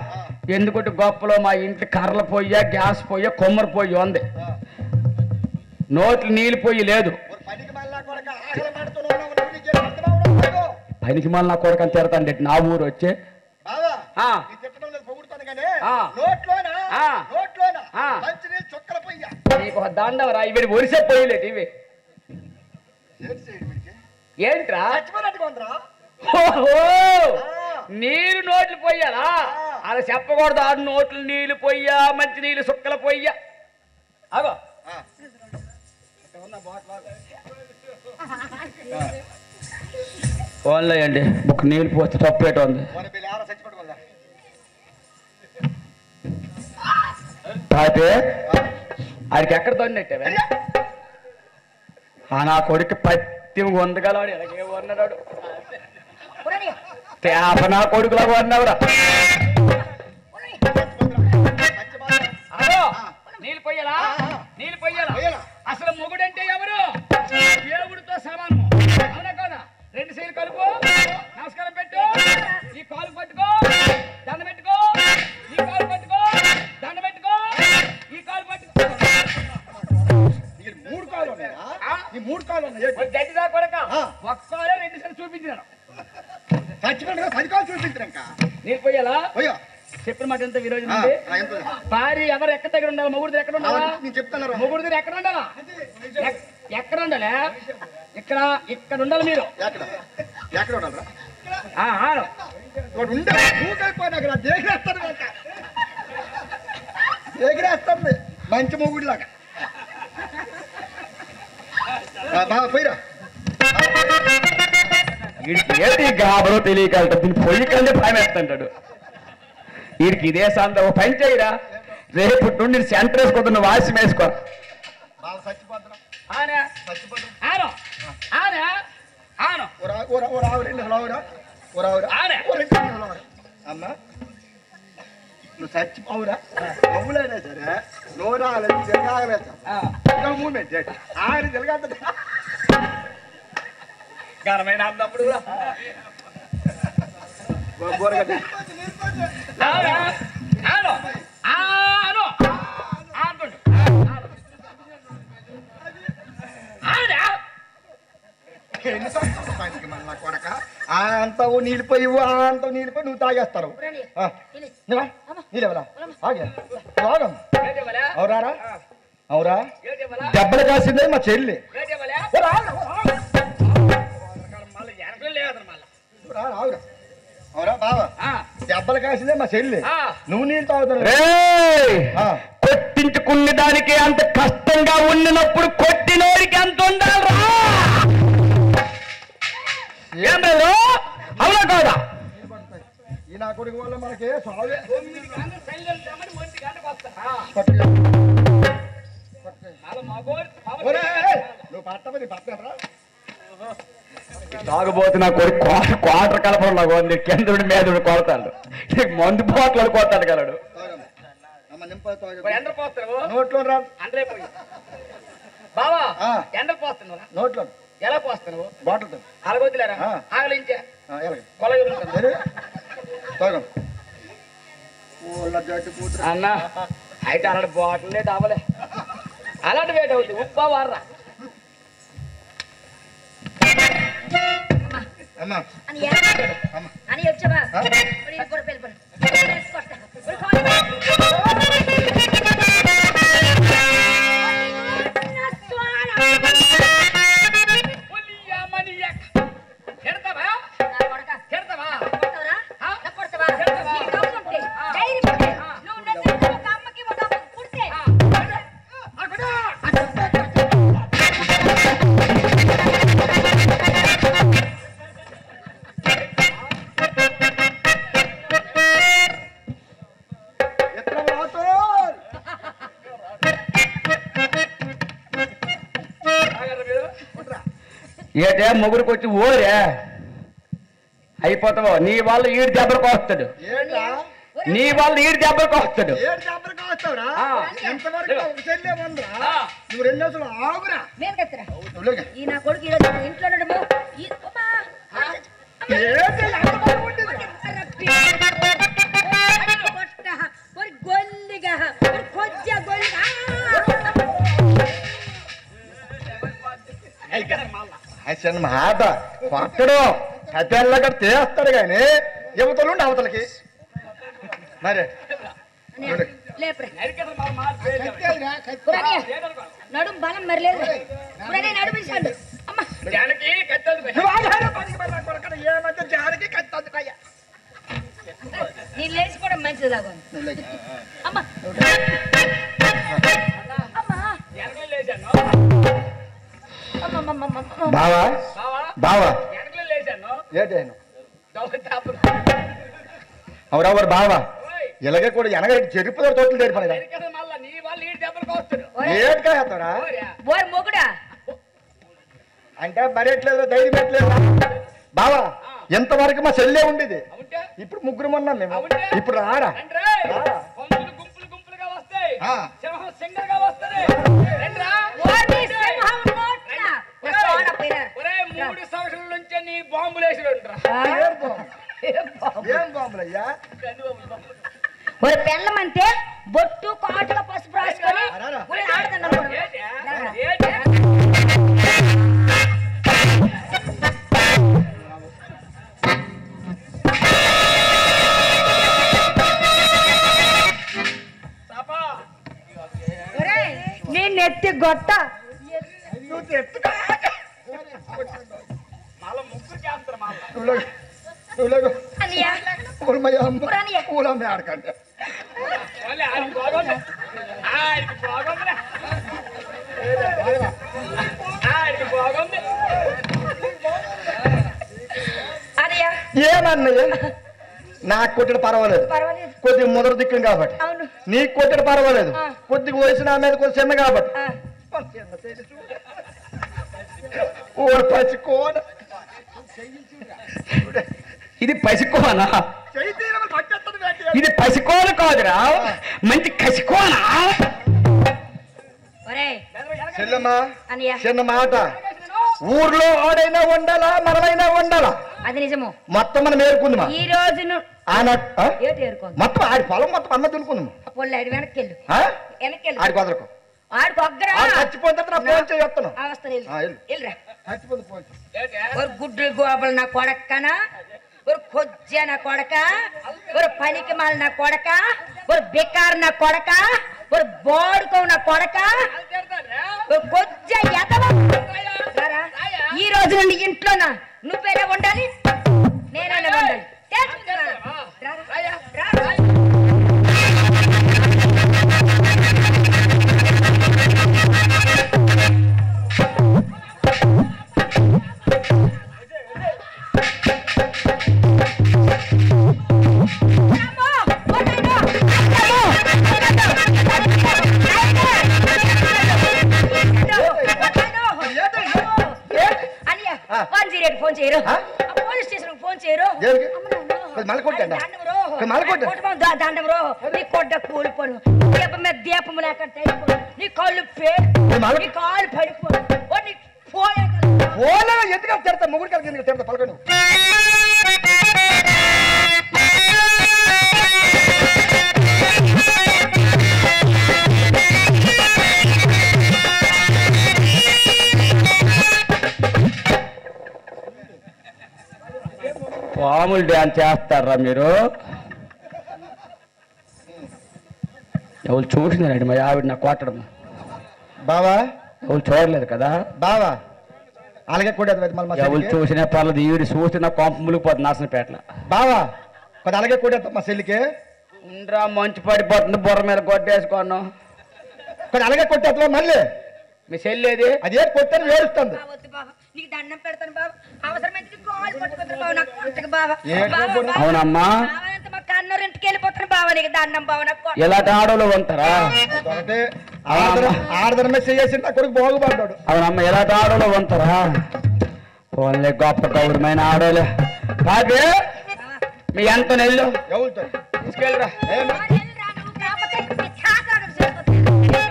ఎందుకంటే గొప్పలో మా ఇంట్లో కర్రలు పొయ్యా గ్యాస్ పొయ్యా కొమ్మరి పొయ్యి ఉంది నోట్లు నీళ్ళు పొయ్యి లేదు పనికి మళ్ళీ నా కొడుకు అని తిడతాండి నా ఊరు వచ్చే నీకు దాండవరా ఇవి ఒరిసే పొయ్యలేటు ఇవి ఏంట్రా నీరు నోట్లు పొయ్యాలా అలా చెప్పకూడదు ఆడు నోట్లు నీళ్లు పొయ్యా మంచి నీళ్ళు సుక్కల పొయ్యా అగో ఫోన్లో అండి ఒక నీళ్ళు పోతే తప్పేట ఉంది తాతే ఆడికి ఎక్కడ తొండిట్టావే నా కొడుకు పత్తి వందగలవాడు ఎలాగే ఉన్నాడు తేప నా కొడుకులాగా ఉన్నావురా నీళ్ళు పొయ్యాలా నీళ్ళు పొయ్యాలా అసలు మొగుడంటే ఎవరు దేవుడితో సమానం అవునా కదా రెండు సైలు కలుపు నమస్కారం పెట్టు ఈ కాలు పట్టుకో దండ పెట్టుకో ఈ కాలు పట్టుకో దండ పెట్టుకో ఈ కాలు పట్టుకో మూడు కాళ్ళు ఉన్నాయా ఈ మూడు కాళ్ళు ఉన్నాయి గడ్డిదా కొడక ఒక్క కాలు రెండు సార్లు చూపించినాను చచ్చిపోయిన 10 కాలు చూపించారు ఇంకా నీకు పోయాలా పోయా చెప్పిన మాట ఎంత విరోజు భార్య ఎవరు ఎక్కడ దగ్గర ఉండాలి మొగుడు ఎక్కడ ఉండాలా నేను చెప్తాను మొగుడు దగ్గర ఎక్కడ ఉండాలా ఎక్కడ ఉండాలి ఇక్కడ ఇక్కడ ఉండాలి మీరు ఎక్కడ ఉండాలరా ఎగిరేస్తుంది మంచి మొగుడు లాగా బాగా పోయిరా ఏంటి గాబరో తెలియక పొయ్యి కంటే భయం వేస్తుంటాడు వీడికి ఇదే సంత పని చేయరా రేపు నుండి సెంటర్ వేసుకోకుండా వాసి వేసుకో అమ్మా నువ్వు చచ్చిపోవురా అవులైనా సరే నువ్వు రాలేదు తిరగాగలేస్తా మూమెంట్ ఆయన తిరగద్దు ఘనమైన అన్నప్పుడు కొడక అంతవు నీళ్ళిపోయి అంత నీళ్ళిపోయి నువ్వు తాగేస్తారు నీళ్ళెవరా అవురారా అవురా దెబ్బలు కాసిందే మా చెల్లి అవురా బావా దెబ్బలు కాసిందే మా చెల్లి నువ్వు నీళ్ళు తాగుతావు కొట్టించుకునే దానికి అంత కష్టంగా ఉండినప్పుడు కొట్టినోడికి అంత ఉండాలరా అవునా కాదా ఈ నా కొడుకు వల్ల మనకి నువ్వు పట్టమని పట్టరా తాగుబోతు నా కొడుకు క్వార్టర్ కలపడం నాకు ఉంది కేంద్రుడి మేదుడు కొడతాడు మందు పోట్లు కొడతాడు కలడు నోట్లో రా బావా ఎండలు పోస్తున్నావు నోట్లో ఎలా పోస్తున్నావు బాటిల్ అలాగొద్దులేరా ఆగలించే అన్న అయితే అలాంటి బాటిల్ అవలే అలాంటి వేట్ అవుతుంది ఉప్పా వాడరా అని వచ్చావా ఏటే ముగ్గురికి వచ్చి ఓరే అయిపోతావు నీ వాళ్ళు ఈడు దెబ్బలకు వస్తాడు నీ వాళ్ళు ఈడు దెబ్బలకు వస్తాడు నువ్వు 2 రోజులు ఆగురా ఈ నా కొడుకు ఈరోజు ఇంట్లో గొల్లిగా కొద్దిగా అసలు మాట కొట్టడు కథెల్లగా చేస్తాడు కానీ యువతలు అవతలకి మరి నడుము బలం మరి లేదు నడుమించండి నీ లేచిపోవడం మంచిది లాగా అమ్మా బావా బావా ఏంటైనా అవరెవరు బావా ఇలాగే కూడా ఎనగ చెరుపు తోటలు తెరిపని ఏడుకాయతారా అంటే మరేట్లేదు ధైర్యం పెట్టలేదు బావా ఎంతవరకు మా చెల్లె ఉండేది ఇప్పుడు ముగ్గురు ఉన్నాం మేము ఇప్పుడు రారా ஒரு பெல்லమంటే బొట్టు కాటుగా పసుపు రాసుకొని ఆడుతున్నారు గొట్ట ఆడకండి ఏమన్నయ్య నాకు కొట్టడం పర్వాలేదు కొద్దిగా మొదటి దిక్కు కాబట్టి నీకు కొట్టడం పర్వాలేదు కొద్దిగా వయసు నా మీద కొద్ది చిన్న కాబట్టి పసికోన ఇది పసికోనా ఇది పసికోన కాదురా మంచి కసికోనా చెల్లమ్మా చిన్న మాట ఊర్లో ఆడైనా ఉండాలా మనమైనా ఉండాలా అది నిజము మొత్తం మనం ఏరుకుందామా ఈ రోజు మొత్తం ఆడి పొలం మొత్తం అన్న తినుకుందాం వెనక్కెళ్ళు ఆడికి వదలకు చచ్చిపోతే గుడ్డు గోబలు నా కొడక్కనా ఒక కొజ్జ నా కొడక ఒక పనికి మాల నా కొడక ఒక బెకార్ నా కొడక ఒక బోడుకో నా కొడక ఒక కొజ్జ ఈ రోజు నుండి ఇంట్లోనా నువ్వేనా ఉండాలి నేనైనా ఉండాలి ఫోన్ చేయరు పోలీస్ స్టేషన్ ఫోన్ చేయరు దండం రో నీ కొడ్డ కూలిపోను దీపం మీద దీపం లేక నీ కాళ్ళు నీ కాళ్ళు పడిపోను ఎందుకు తిడతా ముగ్గురు కలిసి తిడతా పలకను పాములు డ్యాన్స్ చేస్తారా మీరు ఎవరు చూసినారండి మరి ఆవిడ నా కొట్టడం బావా ఎవరు చూడలేదు కదా బావా అలాగే కూడా ఎవరు చూసినా పర్లేదు ఈవిడ చూస్తే నా కొంప ములిగిపోతుంది నాశనపేటలో బావా కొద్ది అలాగే కూడా మా చెల్లికి ఉండరా మంచు పడిపోతుంది బుర్ర మీద కొట్టేసుకున్నాం కొద్ది అలాగే కొట్టేస్తా మళ్ళీ మీ చెల్లేది అదే కొట్టని ఏడుస్తుంది నీకు దండం పెడతాను బాబు అవసరమైతే కాలు పట్టుకుంటాను బాబు నాకు కొట్టకు బాబా అవునమ్మా మా కన్నూరింటికి వెళ్ళిపోతాను బాబా నీకు దండం బాబు నాకు ఎలాంటి ఆడోళ్ళు ఉంటారా ఆడదనమే చేసి నా కొడుకు బాగుపడ్డాడు అవునమ్మ ఎలాంటి ఆడోళ్ళు ఉంటారా ఓన్లీ గొప్ప గౌరవమైన ఆడోళ్ళు కాదు మీ ఎంత నెల్లు తీసుకెళ్ళరా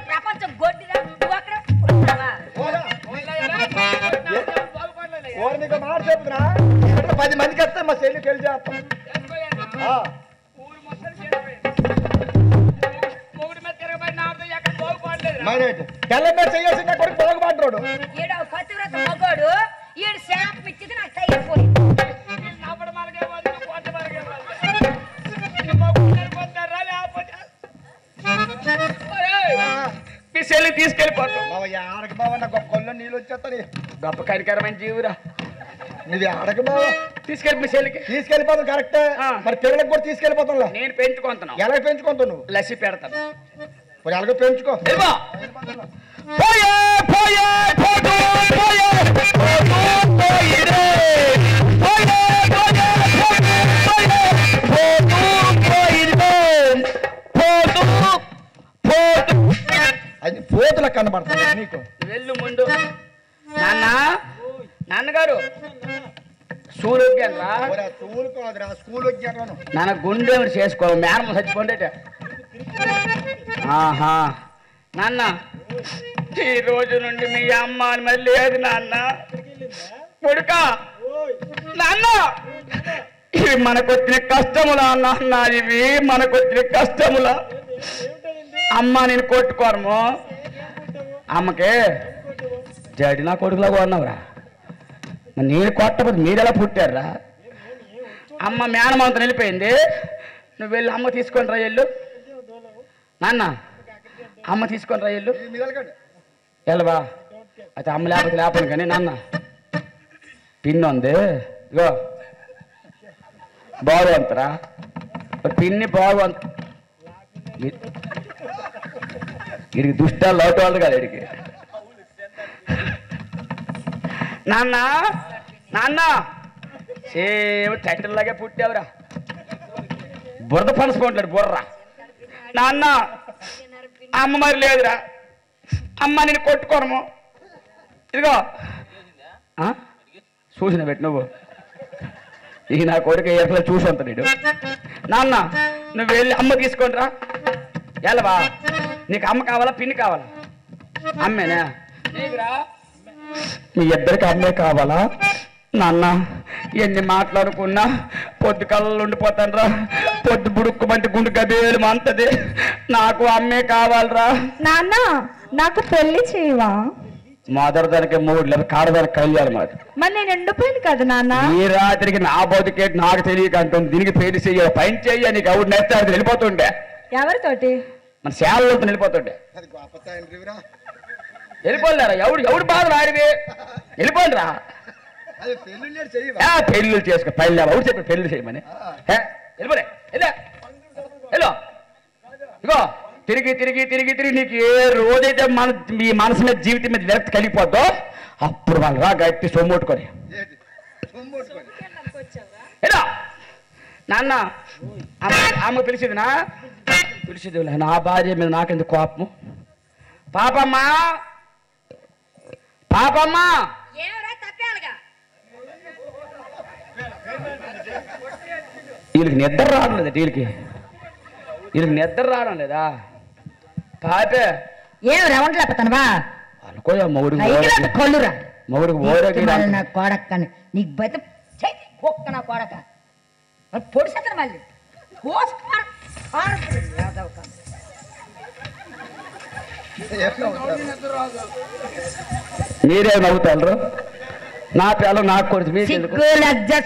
ప్రపంచం గొడ్డిరా నువ్వు అక్కడ మాట చెప్తున్నా 10 మందికి వస్తే మా చెల్లికి వెళ్ళి చేస్తాం తెల్ల చేసి నా కొడుకు బాగుపడ్డాడు ఈడ పతివ్రత మగోడు ఈడు శాపం ఇచ్చింది నాకు తగిలిపోయింది మీ చెల్లి తీసుకెళ్ళిపోతాం ఆడక బావ నా గొప్ప కొల్లో నీళ్ళు వచ్చేస్తాను గొప్ప కరికరమైన జీవురా నువ్వు ఆడక బావ తీసుకెళ్ళి మీ చెల్లికి తీసుకెళ్ళిపోతాం కరెక్టే మరి పిల్లలకు కూడా తీసుకెళ్ళిపోతాం నేను పెంచుకుంటున్నాను ఎలా పెంచుకుంటావు నువ్వు లస్సి పెడతాను మరి ఎలాగో పెంచుకో అది పోతులా కనబడుతుంది నీకు వెళ్ళు ముందు నాన్నగారు స్కూల్ వచ్చాను స్కూల్ కాదురా స్కూల్ వచ్చాను నాన్న గుండె చేసుకో మేడం చచ్చిపోండేట ఆహా నాన్న ఈ రోజు నుండి మీ అమ్మ అని మరి లేదు నాన్న కొడుక నాన్న ఇవి మనకొచ్చిన కష్టములా నాన్న ఇవి మనకొచ్చిన కష్టములా అమ్మ నేను కొట్టుకోరము అమ్మకే జడి నా కొడుకులాగా ఉన్నావురా నేను కొట్టకపోతే మీరెలా పుట్టారా అమ్మ మేనమాంత వెళ్ళిపోయింది నువ్వు వెళ్ళి అమ్మ తీసుకొని రా ఇల్లు నాన్న అమ్మ తీసుకొని రా ఇల్లు ఎలాబా అయితే అమ్మ లేకపోతే లేపను కానీ నాన్న పిన్ ఉంది ఇగో బాగుంతరా పిన్ని బాగుంత వీడికి దుష్టాలు లోటు వాళ్ళు కాదు వీడికి నాన్న నాన్న సేమ్ టైటిల్లాగే పుట్టావురా బురద పనసుకుంటాడు బుర్ర నాన్న అమ్మ మరి లేదురా అమ్మ నేను కొట్టుకోనము ఇదిగో చూసిన పెట్టి నువ్వు ఇక నా కొడుకు ఎట్లా చూసి ఉంటా నీడు నాన్న నువ్వు వెళ్ళి అమ్మ తీసుకుంటరా ఎలావా నీకు అమ్మ కావాలా పిన్ని కావాలా అమ్మేనా మీ ఇద్దరికి అమ్మే కావాలా నాన్న ఎన్ని మాట్లాడుకున్నా పొద్దు కళ్ళు ఉండిపోతానరా పొద్దు బుడుక్కుమంటే గుండు గదేలు మంతది నాకు అమ్మే కావాలరా నాన్న నాకు పెళ్లి చేయవా మొదటిదానికి 3 లేదా కాడదానికి కళ్యాలి మాట మరి నేను ఎండిపోయింది కదా నాన్న ఈ రాత్రికి నా బతుకేటి నాకు తెలియక అంటుంది దీనికి పెళ్లి చెయ్య పైన చెయ్య నీకు ఎవరు నేర్చాడు వెళ్ళిపోతుండే ఎవరితోటి మన సేవలతో వెళ్ళిపోతుండే వెళ్ళిపోలేరా ఎవడు బాధ రాడివి వెళ్ళిపోలేరా పెళ్ళిళ్ళు చేసుకో పెళ్ళి ఎవరు చెప్పి పెళ్లి చేయమని వెళ్ళిపోలే వెళ్ళు ఇగో తిరిగి తిరిగి తిరిగి తిరిగి నీకు ఏ రోజైతే మీ మనసు మీద జీవితం మీద విరక్తి కలిగిపోద్దో అప్పుడు వాళ్ళు రా గట్టి సొమ్ముట్టుకొని ఎలా నాన్న అమ్మ పిలిచిదినా పిలిచిది నా భార్య మీద నాకెందుకు కోపము పాపమ్మా పాపమ్మా వీళ్ళకి నిద్ర రావడం లేదా వీళ్ళకి నిద్ర రావడం లేదా పాపే ఏం రవంటలేకపోతానవా అనుకోయా కొల్లురా మొగుడికి నా కోడక్కని నీకు బయట ఒక్క నా కోడక పొడిసేస్తాను మళ్ళీ మీరే నవ్వుతారు నా పిల్లలు నాకు కొడుకు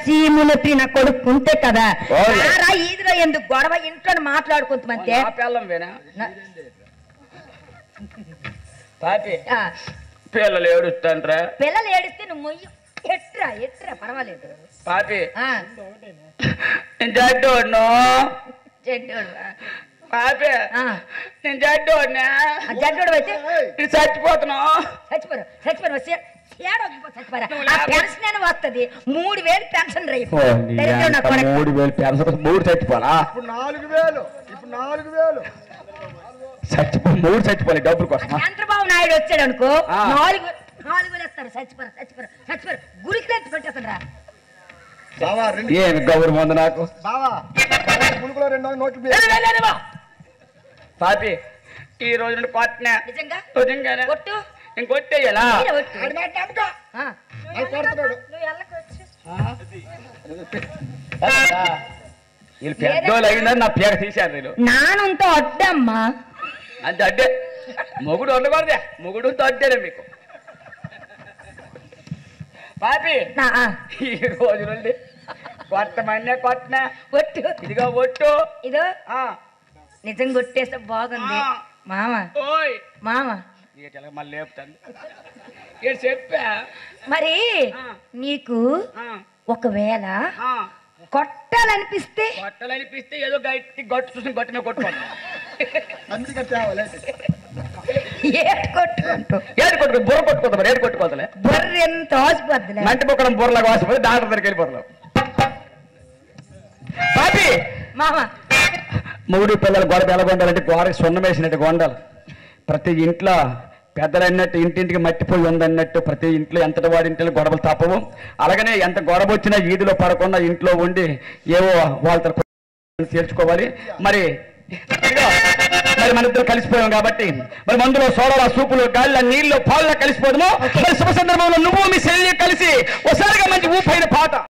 సీములపి నా కొడుకుంటే కదా ఈదిలో ఎందుకు గొడవ ఇంట్లో మాట్లాడుకుంటామంటే పిల్లలు ఏడుస్తాంట్రా పిల్లలు ఏడిస్తే నువ్వు మొయ్యి ఎట్రా పర్వాలేదు పాపి జడ్డోడ్ను పాపే నేను జడ్డోడు అయితే చచ్చిపోతున్నావు చచ్చిపోరు పెన్షన్ వస్తుంది 3000 పెన్షన్ రేపు 3000 పెన్షన్ 3 చచ్చిపోలా ఇప్పుడు 4000 3 చచ్చిపోలే డబ్బుల కోసం చంద్రబాబు నాయుడు వచ్చాడు అనుకో 4,000 ఇస్తారు చచ్చిపోరు గురికి లేచి పెట్టేస్తారా ఏమి గౌరు ముందు నాకు పాపి ఈ రోజు కొట్టినా నిజంగా కొట్టు ఇంకొట్టేయాలా వీళ్ళు పెద్దోళ్ళు అయిందని నా పేగ తీశారు వీళ్ళు నానంతా అడ్డమ్మా అంతే అడ్డే మొగుడు ఉండకూడదే మొగుడుతో అడ్డేనే మీకు పాపి ఈ రోజు నుండి కొట్టినా ఒట్టు ఇదిగో ఒట్టు ఇదో నిజం కొట్టేస్తే బాగుంది మామ మళ్ళీ లేపుతాను చెప్పా మరి నీకు ఒకవేళ కొట్టాలనిపిస్తే ఏదో గట్టి గట్టు చూసి గట్టిన కొట్టుకోవాలి బుర్ర కొట్టుకోదు మరి ఏడు కొట్టుకోవద్దులే బుర్ర ఎంత ఆసిపోద్దులే మంటి పొక్కడం బుర్రలాగా ఆసిపోతే డాక్టర్ దగ్గరికి వెళ్ళిపోతున్నాం పాపి మామ 3 పిల్లలు గొడవ ఎలా కొండాలంటే గోడకి సున్నం వేసినట్టు కొండాలి ప్రతి ఇంట్లో పెద్దలన్నట్టు ఇంటింటికి మట్టిపోయి ఉందన్నట్టు ప్రతి ఇంట్లో ఎంతటి వాడి ఇంట్లో గొడవలు తప్పవు అలాగనే ఎంత గొడవ వచ్చినా ఈదులో పడకుండా ఇంట్లో ఉండి ఏవో వాళ్ళతో తీర్చుకోవాలి మరి మన ఇద్దరు కలిసిపోయాం కాబట్టి మరి మందులో సోడాల సూపులు గాలిలో నీళ్ళు పాలలో కలిసిపోదాము మరి శుభ సందర్భంలో నువ్వు మీ శరీరం కలిసి ఒకసారిగా మంచి ఊపైన పాట